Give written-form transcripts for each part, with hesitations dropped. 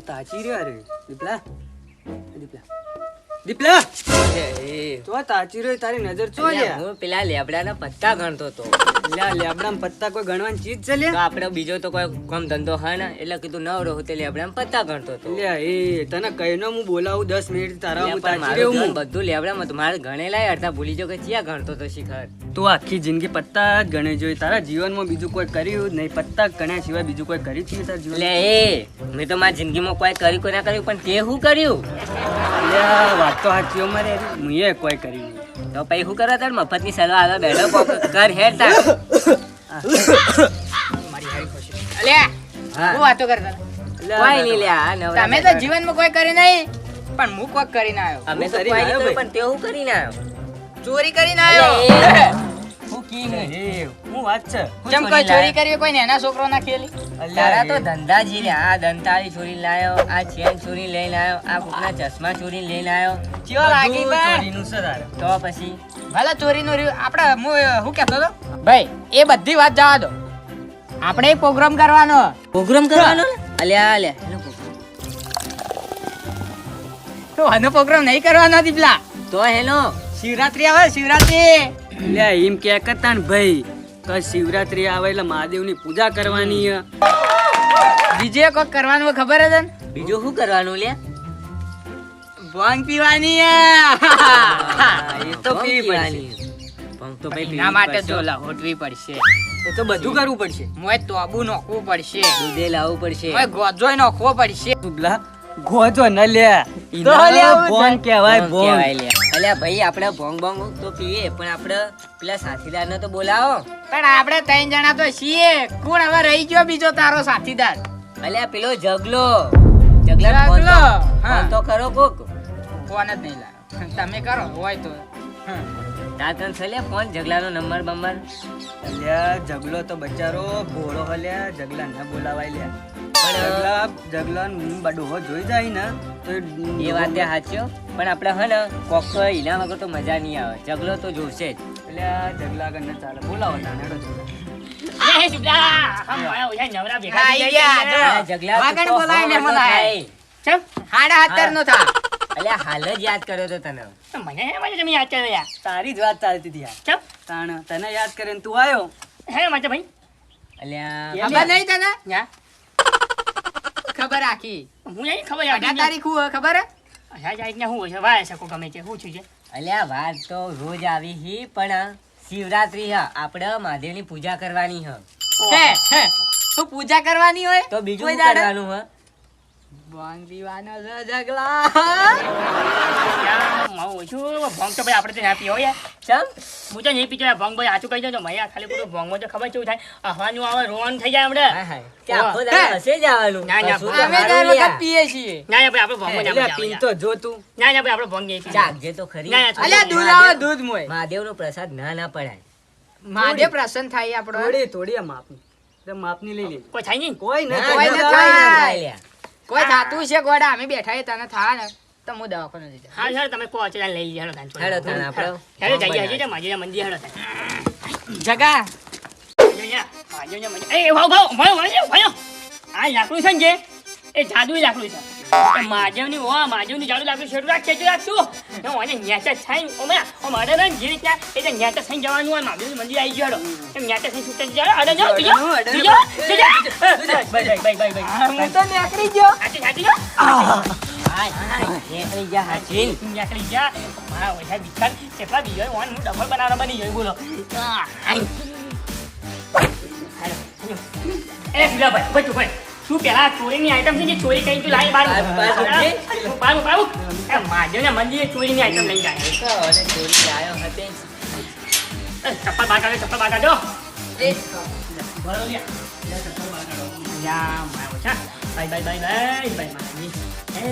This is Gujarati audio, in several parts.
તાચી રહ્યો રે દીપલા દીપલા તો તાચી રહ્યો તારી નજર ચો લ્યા હું પેલા લેબડાના પત્તા ગણતો તો લ્યા લેબડામાં પત્તા કોઈ ગણવાની ચીજ છે લ્યા તો આપણે બીજો તો કોઈ કામ ધંધો હે ને એટલે કીધું ન રહું તે લેબડામાં પત્તા ગણતો તો લ્યા એ તને કહીનો હું બોલાવું 10 મિનિટ તારા હું તાચી મારું રહ્યો ધ્યાન બધું લેબડામાં તો મારે ગણેલાય અડધા ભૂલી જો કે ચિયા ગણતો તો શિખર તું આખી જિંદગી પત્તા જ ગણે જોઈ તારા જીવનમાં બીજું કોઈ કર્યું જ નહીં પત્તા ગણ્યા સિવાય બીજું કોઈ કર્યું જ નહીં તારા જીવન એટલે એ મેં તો મારી જિંદગીમાં કોઈ કર્યું કોઈ ના કર્યું પણ તે શું કર્યું લ્યા વાત તો સાચી મારે મુએ કોઈ કર્યું નહીં તો પછી શું કરવા તાર મફતની સલાહ આવે બેઠો કોક કર હેડ તાર મારી હારી ખુશી અલ્યા હું વાતો કરતા કોઈ નહીં લ્યા નવરા તમે તો જીવનમાં કોઈ કરી નહીં પણ હું કોક કરીને આવ્યો અમે તો કોઈ નહીં કર્યું પણ તે શું કરીને આવ્યો ચોરી કરીને આવ્યો હું કી હે હું વાત છે જેમ કોઈ ચોરી કરી કોઈ નાના છોકરો ના ખેલી તારા તો ધંધા જી લે આ દંતાળી ચોરી લાયો આ ચેન ચોરી લઈને આવ્યો આ કોકના ચશ્મા ચોરી લઈને આવ્યો ચિયો લાગી બા ચોરીનું છે તારે તો પછી ભલે ચોરીનું રહ્યું આપણે હું કહેતો હતો ભાઈ એ બધી વાત જવા દો આપણે એક પ્રોગ્રામ કરવાનો પ્રોગ્રામ કરવાનો ને અલ્યા અલ્યા એનો program. તો આનો પ્રોગ્રામ નહીં કરવાનો દીપલા તો હેલો શિવરાત્રી આવે શિવરાત્રી લ્યા એમ કે કરતા ને ભાઈ કે શિવરાત્રી આવે એટલે મહાદેવની પૂજા કરવાની છે બીજે કોક કરવાનું હોય ખબર છે ને બીજું શું કરવાનું લ્યા ભાંગ પીવાની એ તો પીવી પડશે ભંગ તો ભાઈ એના માટે જો હોટવી પડશે એ તો બધું કરવું પડશે મોય તોબુ નાખવું પડશે દૂધે લાવવું પડશે મોય ગોજોય નાખવો પડશે તુબલા ગોજો ન લે તો લ્યા બોન કહેવાય ભોંગ બોન કહેવાય લ્યા. અલ્યા ભાઈ આપણે ભોંગ ભોંગ તો પીએ પણ આપણે પેલા સાથીદારને તો બોલાવો પણ આપણે 3 જણા તો છીએ કોણ હવે રહી ગયો બીજો તારો સાથીદાર અલ્યા પેલો જગલો જગલા ફોન જગલો, તો- હા. ફોન તો કરો કોક ફોન જ નહીં લાવ્યો તમે કરો હોય તો તાતન છે લ્યા ફોન જગલાનો નંબર બંબર અલ્યા જગલો તો બચારો ભોળો હલ્યા જગલા ન બોલાવાય લ્યા પણ જગલા બડુહો જોઈ જાય ને તો એ વાત તે સાચો પણ આપણે હે ને કોક તો એના વગર તો મજા નહીં આવે જગલો તો જોશે જ અલ્યા જગલા કને ચાલે બોલાવો તાનેડો અલ્યા, જગલા તો વાગણ તો બોલાય ને હવા તો મને. થાય. ચમ હાડા હાતર નો થા અલ્યા હાલ જ યાદ કર્યો તો તને તારી જ વાત ચાલતી હતી યાર તાણ તને યાદ કરીને તું આવ્યો અલ્યા ખબર નહીં તને ખબર આખી 18 તારીખ હું ખબર હે? અલ્યા વાત તો રોજ આવી હી પણ શિવરાત્રી હા આપણે મહાદેવની પૂજા કરવાની હ હે હે તું પૂજા કરવાની હોય તો બીજું કોઈ શું દાડે? કરવાનું હ ભાંગ પીવાનો છે જગલા હા, હા. તે આખો દાડો હસે જ આવવાનું. હસવું તો અમે હારું દર લ્યા. વખત પીએ છીએ અલ્યા પીન તો જો તું જાગજે તો ખરી અલ્યા દૂધ આવે દૂધ મોય મહાદેવનો પ્રસાદ ના ના પડાય મહાદેવ પ્રસન્ન થાય આપણો થોડી આ માપની તે માપની લઈ લે કોઈ ના, નહીં કોઈ ના, ન ના, થાય. ના થાય લ્યા. કોઈ થાતું છે ગોડા અમે બેઠા છે તને થા ને તો હું દવાખાને જઈ જાઉં. હેડો તાણ આપણે જગા જાદુ લાકડું છે મહાદેવની જાદુ લાકડું શરૂ રાખતું નેચા થાય અમારે ને જે રીતના એટલે નેચા થઈ જવાનું હોય મહાદેવનું મંદિર આવી ગયો એમ નેચા થઈ છૂટા જાઓ અડે જાઓ બીજો હું તો નીકળી ગયો સાચી જાઓ નીકળી જા હાચીન. નીકળી જા મારા ઓછા વિચાર કેટલા બીજો હું ડબલ બનાવવા બની ગયો બોલો એ ભીલાભાઈ બચું ભાઈ શું પેલા ચોરીની આઈટમ છે જે ચોરી કરી તું લાવી બારું બારું એ મહાદેવના મંદિરે ચોરીની આઈટમ લઈ જાય તો હવે ચોરી લાયો હતે. ચપ્પલ બહાર કાઢો ચપ્પલ બહાર કાઢો બરોબર યા મારા ઓછા bye bye bye bye bye Mahadev એ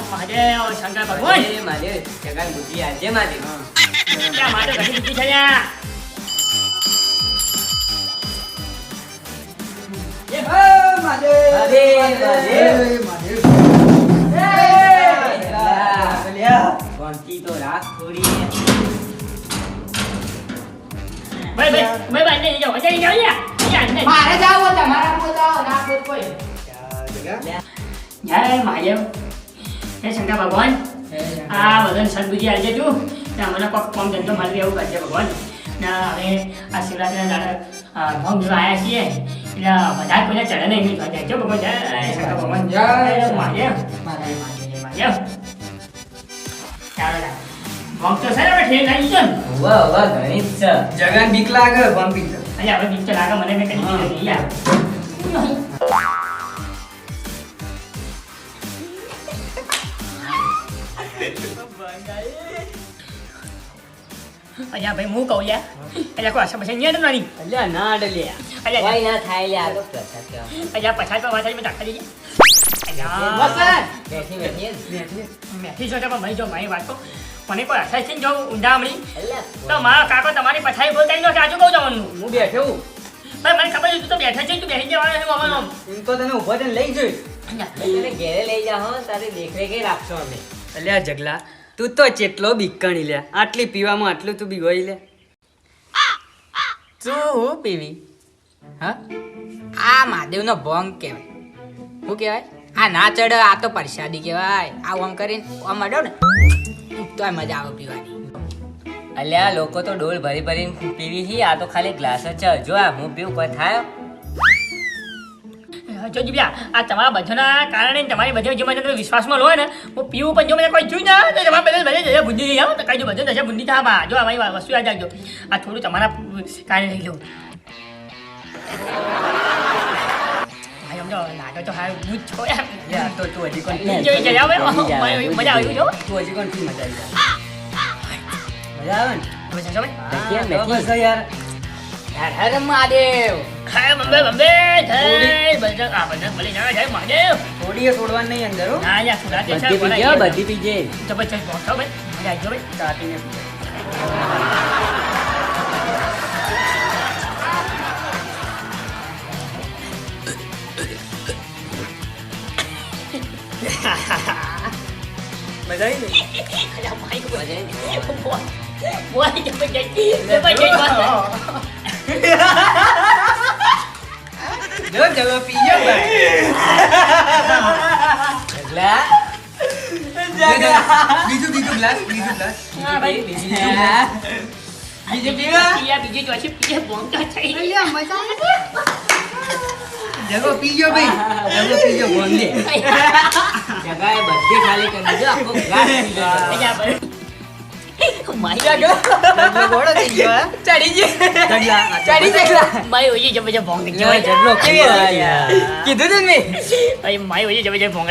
મહાદેવ શંકર ભગવાન મહાદેવ, મહાદેવ, જગાને બુદ્ધિ આપજે મહાદેવ. ક્યાં મહાદેવ ઘણી બુદ્ધિ છે લ્યા શાંતિ તો રાખ થોડી. ભાઈ ભાઈ નહીં જાઓ હજાર જાઓ યાર મારે જાવ તમારા પોતા ના પોત કોઈ જય મહાદેવ હે શંકર ભગવાન આ બધાને સદબુદ્ધિ આવજે તું ને મને કોક કોમ ધંધો મારી એવું કરજે ભગવાન ને હવે આ શિવરાત્રિના દાડા ભોગ લેવા આવ્યા છીએ એટલે બધા કોઈને ચડે નહીં જજો ભગવાન જય શંકર ભગવાન જય મહાદેવ મહાદેવ ચાલો ભોગ તો સર હવે ઠેર લાગી ગયો ને વાહ ગણિત છે જગન બીક લાગે પંપી તો અલ્યા હવે બીક તો લાગે મને મેં કદી કીધું નહીં યાર અલ્યા ભાઈ હું કહું યાર અલ્યા કોઈ આશા પછી નહીં અડવાની અલ્યા ના અડલ્યા અલ્યા કોઈ ના થાય લે આ તો પ્રસાદ કહેવાય. અલ્યા પછાડ પર વાતાડી મેં દાખા દઈએ અલ્યા બેઠી બેઠી મેથી છો પણ ભાઈ જો મારી વાત તો મને કોઈ આશા છે ને જો ઊંડા હમણી અલ્યા તો મારા કાકો તમારી પછાડી બોલતા નહીં આજુ કહું જવાનું હું બેઠો હું. ભાઈ મને ખબર છે તું તો બેઠા છે તું બેસી જવાનો છે બાબાનો એમ તો તને ઉભો થઈને લઈ જોઈ. તને ઘેરે લઈ જાઓ તારી દેખરેખે રાખશો અમે. અલ્યા જગલા તું તો ચેટલો બીકણી લ્યા આટલી પીવામાં આટલું તું બીગોઈ લે. તું હું પીવી હા આ મહાદેવનો ભોંગ કહેવાય શું કહેવાય આ ના ચડે આ તો પ્રસાદી કહેવાય આ ઓમ કરીને ઓમ અડો ને તોય મજા આવે પીવાની. અલ્યા લોકો તો ડોલ ભરી ભરીને પીવી છે આ તો ખાલી ગ્લાસ જ છે જો આ હું પીવું કોઈ થાય જો જીવ્યા આ તમારા બધાના કારણે તમારી બધા જે મને તમે વિશ્વાસમાં લો ને હું પીવું પણ જો મને કોઈ જોઈ ના તો તમારા બધા બધા દશા બુદ્ધિ થઈ જાવ તો કઈ જો બધા દશા બુદ્ધિ થા બા જો અમારી વસ્તુ યાદ રાખજો આ થોડું તમારા કારણે લઈ લઉં ભાઈ સમજો લાગે તો હાર બુજ છો યાર લ્યા તો તું હજી કોણ જોઈ જઈ આવે મજા આવી જો તું હજી કોણ થી મજા આવી જાય. મજા આવે ને તમે સમજો કેમ હા, બેઠી? બસ યાર હર હર મહાદેવ ખાય બંબે બંબે જય બજરંગ આ બજરંગ બલી ના જય મહાદેવ થોડીએ છોડવાનું નહીં અંદર હો. ના યાર સુરાત છે બધી પીજે બધી પીજે જબરજસ્ત પહોંચો ભાઈ મજા આવી ગયો ભાઈ કાપીને પીજે. મજા આવી ને? અલ્યા ભાઈ બોય જબરજસ્ત જો જગો પીજો ભાઈ. ઢગલા બીજું ગ્લાસ બીજું ગ્લાસ. હા ભાઈ બીજું બીજી તો છે પીજે બોંકા થઈ જગો પીજો ભાઈ જગો પીજો બોંદે. જગાએ બધી ખાલી કરી દીધો આખો ગ્લાસ પી ગયો. અલ્યા ભાઈ મારી જગો ગોળો થઈ ગયો હા? ચડી ગઈ જગલા ચડી જગલા મારી ઓજી જબરજસ્ત બોંગ જો જગલો કેવી કેવી હતી? યાર. કીધું તું ને ભાઈ મારી ઓજી જબરજસ્ત બોંગ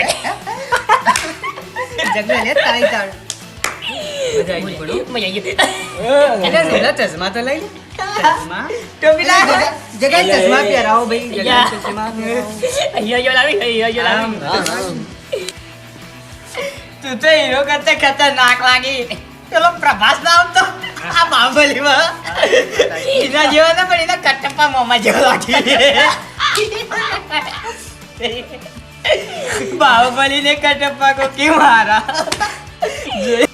જગલો લે તાળી તાળ. મજા આવી પડો. મજા આવી ગઈ એટલે પેલા ચશ્મા તો લઈ લે. ચશ્મા ટોપી લાગ જગ્યાએ ચશ્મા પહેરાવો ભાઈ યા. જગ્યાએ ચશ્મા પહેરાવો. અહીંયા લાવી અહીંયા આમ, લાવી આમ. તું તો હીરો કરતા ખતરનાક લાગી પેલો પ્રભાસ ના આવતો આ બાહુબલીમાં એના જેવો ને પણ એના કટપ્પા મોમાં જેવો લાગી બાહુબલી ને કટપ્પા કો ક્यों મારા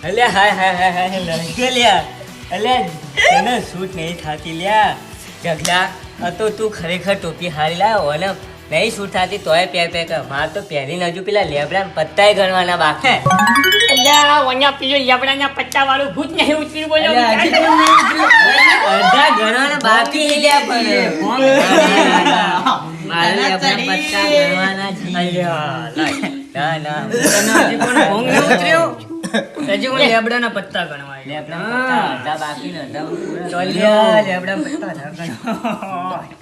અલ્યા હાય હાય હાય હાય લડકે લ્યા અલ્યા તને શૂટ નહીં થાતી લ્યા ઢગલા આ તો તું ખરેખર ટોપી હારી લાવ્યો અને નહીં શૂટ થાતી તોય પહેર કર મારે તો પહેરીને હજુ પેલા લેબડા પત્તાય ગણવાના બાકી અહીંયા વanya પીજો યાબડાના પત્તા વાળું ભૂત નહીં ઉતરી બોલ્યો અલ્યા, હજી કોણ નહીં ઉતર્યું? અડધા ગણવાના બાકી લ્યા પણ મારે લેબડા પત્તા ગણવાના છે ના ના તને હજી કોણ ભોંગ નહીં ઉતર્યો? હજી કોણ લેબડાના પત્તા ગણવાય? લેબડા પત્તા અડધા બાકી ને અડધા પૂરા. તો લ્યા, લેબડાના પત્તા ના ગણવાય.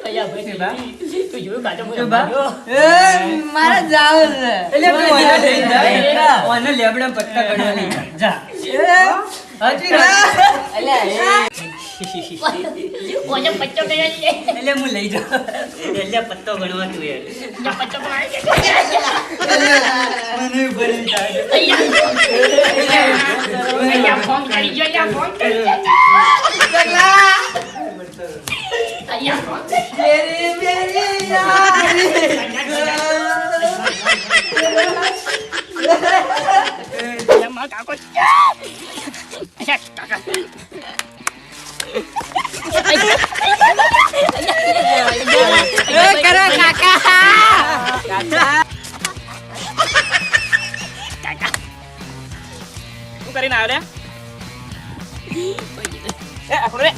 અહીંયા ભાઈ તું જોયું કાતો તો બા. મારે જાવ છે એટલે તું ઓને લઈ જા. ઓને લેબડાના પત્તા ગણવા લઈ જા. જા. હજી ના. અલ્યા ઓને પત્તો ગયા છે એટલે હું લઈ જાઉં. એટલે પત્તો ગણવા તું યાર. યા પત્તો પણ મને ભરી જાય. અહીંયા ફોન કરી જો અહીંયા ફોન કરી અહીંયા ફોન અહીંયા કાકો અચ્છા કાકા કરો કાકા શું કરીને આવ્યો રે એ આખો રે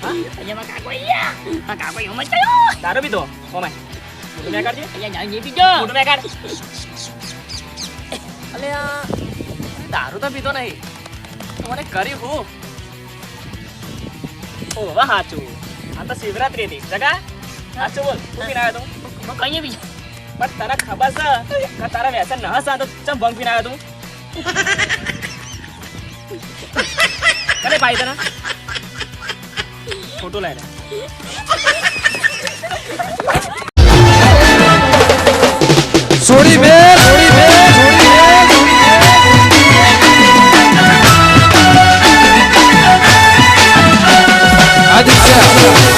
અહીંયા કાકો અહીંયા કાકો એમ જ થયો દારૂ પીધો ઓમાય મોટું મેં કાઢજે અહીંયા જાણ જે બીજો મોટું મેં કાઢ અલે આ દારૂ તો પીધો નહીં મને કરી હું ઓ વાહ હાચું આ તો શિવરાત્રી હતી જગા હાચું બોલ તું પીને આવ્યો તું કઈ બીજો પણ તને ખબર છે કે તારા વ્યસન ન હશે તો ચમ ભંગ પીને આવ્યો તું કને પાઈ તને ફોટો લાય રે છોડી બે આદિત્ય